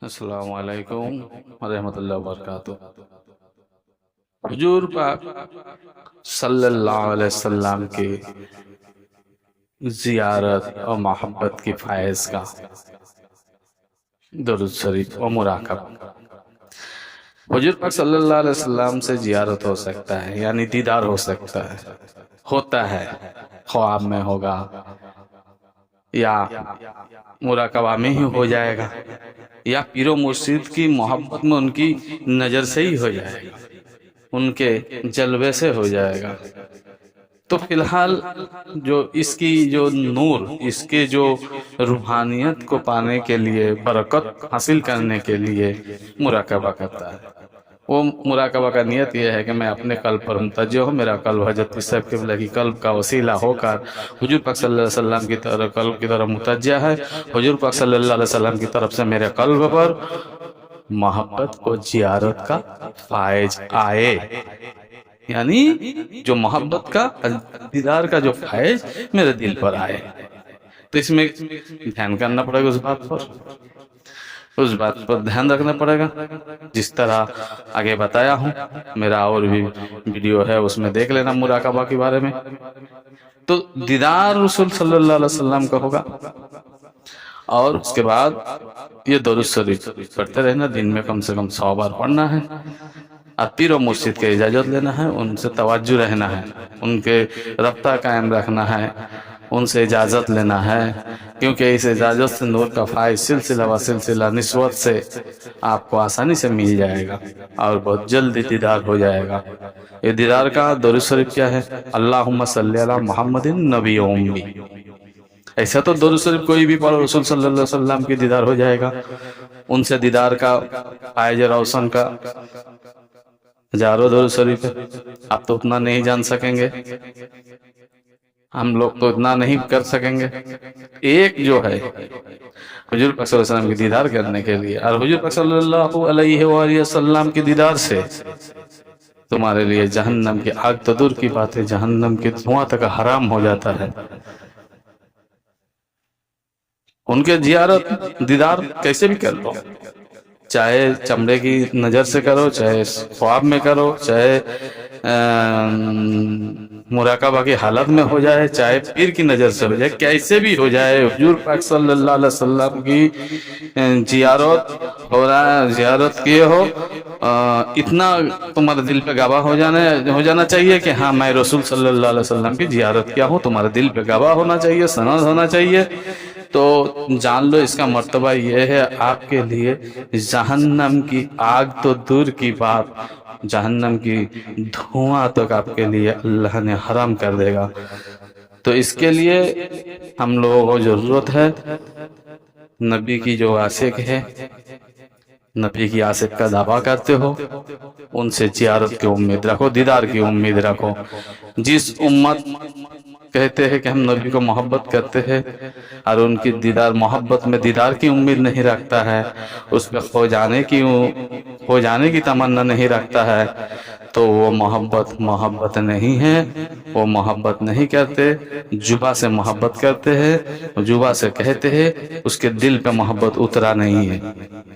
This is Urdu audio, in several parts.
السلام علیکم ورحمۃ اللہ وبرکاتہ۔ حضور پاک صلی اللہ علیہ وسلم کی زیارت اور محبت کی فائز کا درود شریف و مراقبہ۔ حضور پاک صلی اللہ علیہ وسلم سے زیارت ہو سکتا ہے، یعنی دیدار ہو سکتا ہے، ہوتا ہے، خواب میں ہوگا یا مراقبہ میں ہی ہو جائے گا، یا پیر و مرشد کی محبت میں ان کی نظر سے ہی ہو جائے گا، ان کے جلوے سے ہو جائے گا۔ تو فی الحال جو اس کی جو نور، اس کے جو روحانیت کو پانے کے لیے، برکت حاصل کرنے کے لیے مراقبہ کرتا ہے۔ وہ مراقبہ کا نیت یہ ہے کہ میں اپنے قلب پر متوجہ ہوں، میرا قلب حضرت صاحب قبلہ کی قلب کا وسیلہ ہو کر حضور پاک صلی اللہ علیہ وسلم کی طرف قلب کی طرف متوجہ ہے، حضور پاک صلی اللہ علیہ وسلم کی طرف سے میرے قلب پر محبت و زیارت کا فائز آئے، یعنی جو محبت کا دیدار کا جو فائز میرے دل پر آئے۔ تو اس میں دھیان کرنا پڑے گا، اس بات پر دھیان رکھنا پڑے گا، جس طرح آگے بتایا ہوں۔ میرا اور بھی ویڈیو ہے، اس میں دیکھ لینا مراقبہ کے بارے میں۔ تو دیدار رسول صلی اللہ علیہ وسلم کا ہوگا، اور اس کے بعد یہ درود شریف پڑھتے رہنا، دن میں کم سے کم 100 بار پڑھنا ہے، اور پیر و مرشد کے اجازت لینا ہے، ان سے توجہ رہنا ہے، ان کے رابطہ قائم رکھنا ہے، ان سے اجازت لینا ہے، کیونکہ اس اجازت سے نور کا فائز سلسلہ و سلسلہ نسوت سے آپ کو آسانی سے مل جائے گا، اور بہت جلد دیدار ہو جائے گا۔ یہ دیدار کا درود شریف کیا ہے؟ اللہم صلی علی محمد نبی امی۔ ایسا تو درود شریف کوئی بھی پڑھو، رسول صلی اللہ علیہ وسلم کی دیدار ہو جائے گا، ان سے دیدار کا فائز روشن کا ہزاروں درود شریف ہے۔ آپ تو اتنا نہیں جان سکیں گے، ہم لوگ تو اتنا نہیں کر سکیں گے۔ ایک جو ہے حضور پاک صلی اللہ علیہ وسلم کی دیدار کرنے کے لیے، اور حضور پاک صلی اللہ علیہ وآلہ وسلم کی دیدار سے تمہارے لیے جہنم کی آگ تو دور کی بات ہے، جہنم کی دھواں تک حرام ہو جاتا ہے۔ ان کے زیارت دیدار کیسے بھی کر لو، چاہے چمڑے کی نظر سے کرو، چاہے خواب میں کرو، چاہے مراقبہ کی حالت میں ہو جائے، چاہے پیر کی نظر سے ہو جائے، کیسے بھی ہو جائے، حضور پاک صلی اللہ علیہ وسلم کی زیارت ہو رہا ہے، زیارت کیے ہو، اتنا تمہارے دل پہ گواہ ہو جانا چاہیے کہ ہاں میں رسول صلی اللہ علیہ وسلم کی زیارت کیا ہوں، تمہارے دل پہ گواہ ہونا چاہیے، سند ہونا چاہیے۔ تو جان لو اس کا مرتبہ یہ ہے، آپ کے لیے جہنم کی آگ تو دور کی بات، جہنم کی دھواں تک آپ کے لیے اللہ نے حرام کر دے گا۔ تو اس کے لیے ہم لوگوں کو ضرورت ہے، نبی کی جو عاشق ہے، نبی کی عاشق کا دعویٰ کرتے ہو، ان سے زیارت کی امید رکھو، دیدار کی امید رکھو۔ جس امت کہتے ہیں کہ ہم نبی کو محبت کرتے ہیں، اور ان کی دیدار محبت میں دیدار کی امید نہیں رکھتا ہے، اس پہ کھو جانے کی تمنا نہیں رکھتا ہے، تو وہ محبت نہیں ہے، وہ محبت نہیں کرتے، جبا سے محبت کرتے ہیں، جبا سے کہتے ہیں، اس کے دل پہ محبت اترا نہیں ہے۔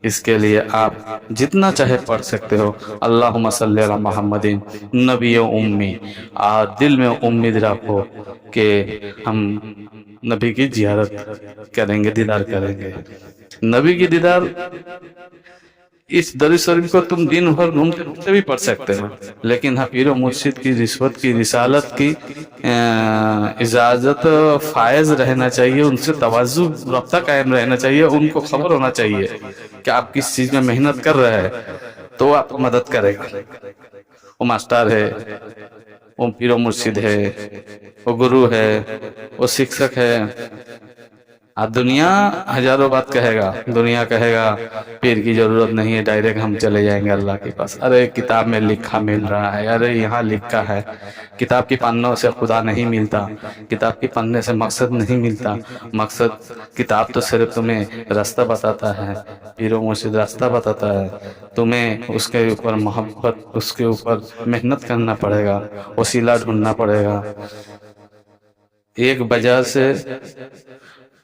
اس کے لیے آپ جتنا چاہے پڑھ سکتے ہو، اللہم صلی علی محمد نبی امی، اور دل میں امید رکھو کہ ہم نبی کی زیارت کریں گے، دیدار کریں گے۔ نبی کی دیدار، اس درود شریف کو تم دن بھر گھومتے گھومتے بھی پڑھ سکتے ہو، لیکن ہاں پیر و مرشد کی رشوت کی رسالت کی اجازت فائز رہنا چاہیے، ان سے توجہ رابطہ قائم رہنا چاہیے، ان کو خبر ہونا چاہیے کہ آپ کس چیز میں محنت کر رہے ہیں، تو آپ مدد کرے گا۔ وہ ماسٹر ہے، وہ پیر و مرشد ہے، وہ گرو ہے، وہ شکشک ہے۔ دنیا ہزاروں بات کہے گا، دنیا کہے گا پیر کی ضرورت نہیں ہے، ڈائریکٹ ہم چلے جائیں گے اللہ کے پاس۔ ارے کتاب میں لکھا مل رہا ہے، ارے یہاں لکھا ہے، کتاب کی پنوں سے خدا نہیں ملتا، کتاب کی پنے سے مقصد نہیں ملتا۔ مقصد کتاب تو صرف تمہیں راستہ بتاتا ہے، پیر و مرشد راستہ بتاتا ہے، تمہیں اس کے اوپر محبت، اس کے اوپر محنت کرنا پڑے گا، وسیلہ ڈھونڈنا پڑے گا۔ ایک وجہ سے